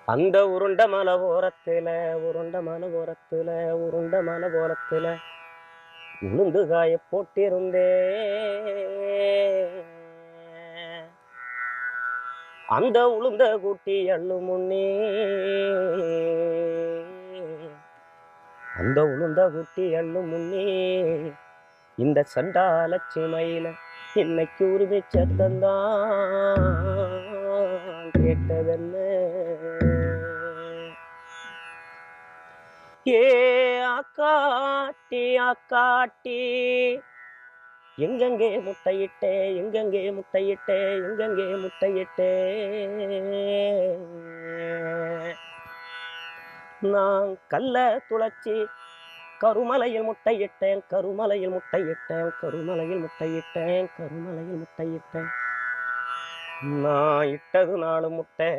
அந்த உருண்ட மலை ஓரத்துல உருண்ட மலை ஓரத்துல உருண்ட மலை ஓரத்துல உளுந்து காய போட்டிருந்தே அந்த உளுந்த கூட்டி அள்ளு முன்னே அந்த உளுந்த கூட்டி அள்ளு முன்னே இந்த சண்டாலட்சுமையில இன்னைக்கு உரிமை சத்தந்தான் கேட்டதென்ன ஏ ஆக்காட்டி ஆக்காட்டி எங்கெங்கே முட்டையிட்டே எங்கெங்கே முட்டையிட்டே எங்கெங்கே முட்டையிட்டே நான் கல்ல துளைச்சி கருமலையில் முட்டையிட்டேன் கருமலையில் முட்டையிட்டேன் கருமலையில் முட்டையிட்டேன் கருமலையில் முட்டையிட்டேன் நான் இட்டது 4 முட்டை